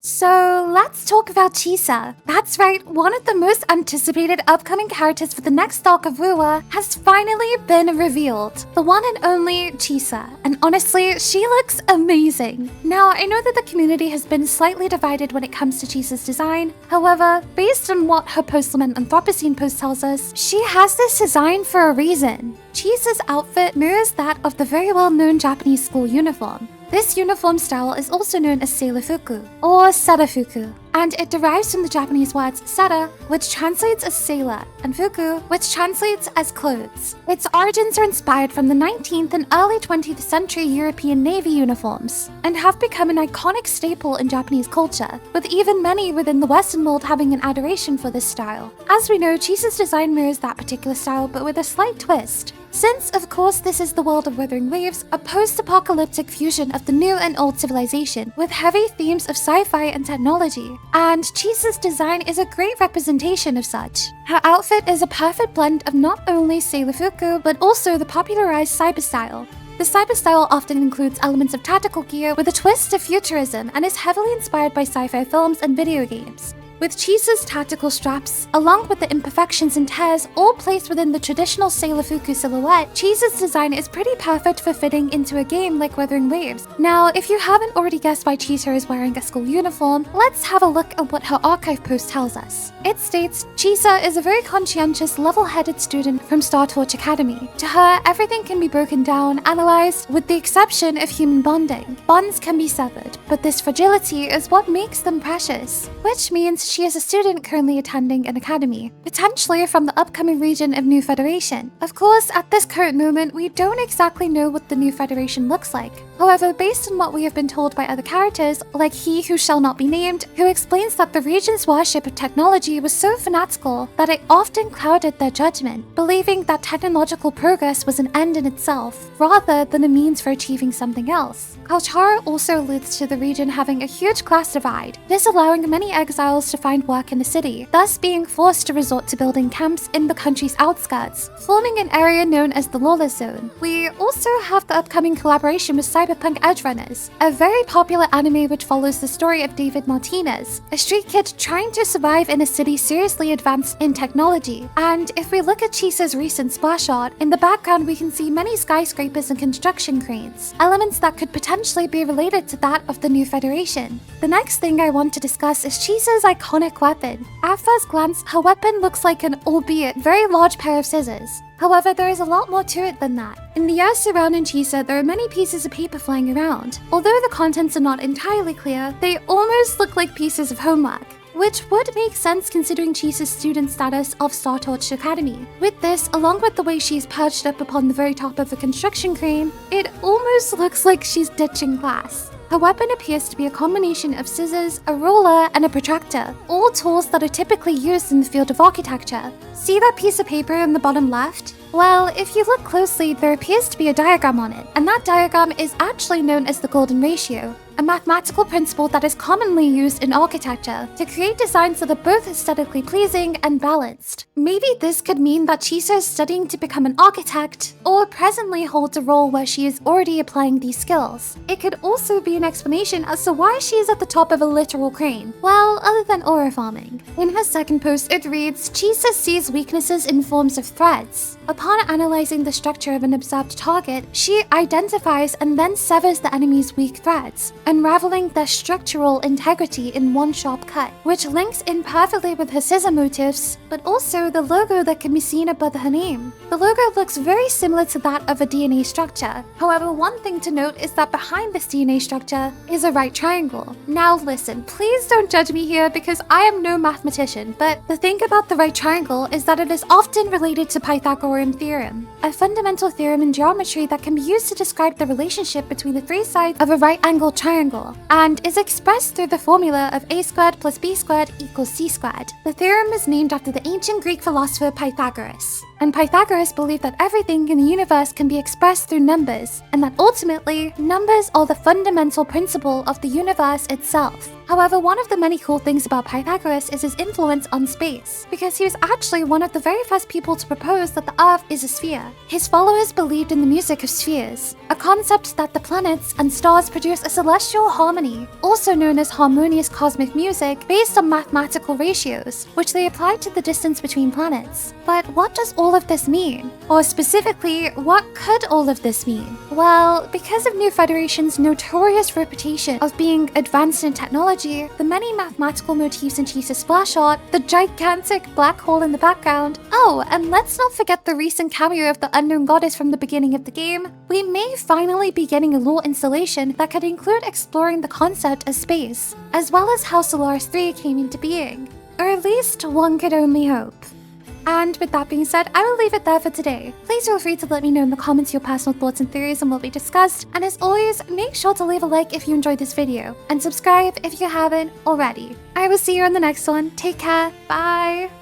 So let's talk about Chisa. That's right, one of the most anticipated upcoming characters for the next arc of Wuwa has finally been revealed. The one and only Chisa. And honestly, she looks amazing. Now, I know that the community has been slightly divided when it comes to Chisa's design. However, based on what her post-lament Anthropocene post tells us, she has this design for a reason. Chisa's outfit mirrors that of the very well-known Japanese school uniform. This uniform style is also known as seirufuku, or serafuku, and it derives from the Japanese words sera, which translates as sailor, and fuku, which translates as clothes. Its origins are inspired from the 19th and early 20th century European Navy uniforms, and have become an iconic staple in Japanese culture, with even many within the Western world having an adoration for this style. As we know, Chisa's design mirrors that particular style, but with a slight twist. Since, of course, this is the world of Wuthering Waves, a post-apocalyptic fusion of the new and old civilization, with heavy themes of sci-fi and technology. And Chisa's design is a great representation of such. Her outfit is a perfect blend of not only seirufuku, but also the popularized cyber style. The cyber style often includes elements of tactical gear with a twist of futurism and is heavily inspired by sci-fi films and video games. With Chisa's tactical straps, along with the imperfections and tears all placed within the traditional seirufuku silhouette, Chisa's design is pretty perfect for fitting into a game like Wuthering Waves. Now, if you haven't already guessed why Chisa is wearing a school uniform, let's have a look at what her archive post tells us. It states, Chisa is a very conscientious, level-headed student from Star Torch Academy. To her, everything can be broken down, analyzed, with the exception of human bonding. Bonds can be severed, but this fragility is what makes them precious, which means she is a student currently attending an academy, potentially from the upcoming region of New Federation. Of course, at this current moment, we don't exactly know what the New Federation looks like. However, based on what we have been told by other characters, like he who shall not be named, who explains that the region's worship of technology was so fanatical that it often clouded their judgment, believing that technological progress was an end in itself, rather than a means for achieving something else. Kalchara also alludes to the region having a huge class divide, this allowing many exiles to find work in the city, thus being forced to resort to building camps in the country's outskirts, forming an area known as the Lawless Zone. We also have the upcoming collaboration with Cyberpunk Edgerunners, a very popular anime which follows the story of David Martinez, a street kid trying to survive in a city seriously advanced in technology. And if we look at Chisa's recent splash art, in the background we can see many skyscrapers and construction cranes, elements that could potentially be related to that of the New Federation. The next thing I want to discuss is Chisa's iconic weapon. At first glance, her weapon looks like an albeit very large pair of scissors. However, there is a lot more to it than that. In the air surrounding Chisa, there are many pieces of paper flying around. Although the contents are not entirely clear, they almost look like pieces of homework, which would make sense considering Chisa's student status of Star Torch Academy. With this, along with the way she's perched up upon the very top of a construction crane, it almost looks like she's ditching class. Her weapon appears to be a combination of scissors, a ruler, and a protractor, all tools that are typically used in the field of architecture. See that piece of paper in the bottom left? Well, if you look closely, there appears to be a diagram on it, and that diagram is actually known as the golden ratio, a mathematical principle that is commonly used in architecture to create designs that are both aesthetically pleasing and balanced. Maybe this could mean that Chisa is studying to become an architect, or presently holds a role where she is already applying these skills. It could also be an explanation as to why she is at the top of a literal crane, well, other than aura farming. In her second post, it reads, Chisa sees weaknesses in forms of threads. Upon analyzing the structure of an observed target, she identifies and then severs the enemy's weak threads, unraveling their structural integrity in one sharp cut, which links in perfectly with her scissor motifs, but also the logo that can be seen above her name. The logo looks very similar to that of a DNA structure. However, one thing to note is that behind this DNA structure is a right triangle. Now listen, please don't judge me here because I am no mathematician, but the thing about the right triangle is that it is often related to Pythagorean theorem, a fundamental theorem in geometry that can be used to describe the relationship between the three sides of a right-angled triangle, and is expressed through the formula of a squared plus b squared equals c squared. The theorem is named after the ancient Greek philosopher Pythagoras. and Pythagoras believed that everything in the universe can be expressed through numbers, and that ultimately, numbers are the fundamental principle of the universe itself. However, one of the many cool things about Pythagoras is his influence on space, because he was actually one of the very first people to propose that the Earth is a sphere. His followers believed in the music of spheres, a concept that the planets and stars produce a celestial harmony, also known as harmonious cosmic music, based on mathematical ratios, which they applied to the distance between planets. But what does all of this mean? Or specifically, what could all of this mean? Well, because of New Federation's notorious reputation of being advanced in technology, the many mathematical motifs in Chisa's splash art, the gigantic black hole in the background, oh, and let's not forget the recent cameo of the unknown goddess from the beginning of the game, we may finally be getting a lore installation that could include exploring the concept of space, as well as how Solaris 3 came into being. Or at least one could only hope. And with that being said, I will leave it there for today. Please feel free to let me know in the comments your personal thoughts and theories on what we discussed, and as always, make sure to leave a like if you enjoyed this video, and subscribe if you haven't already. I will see you in the next one. Take care, bye!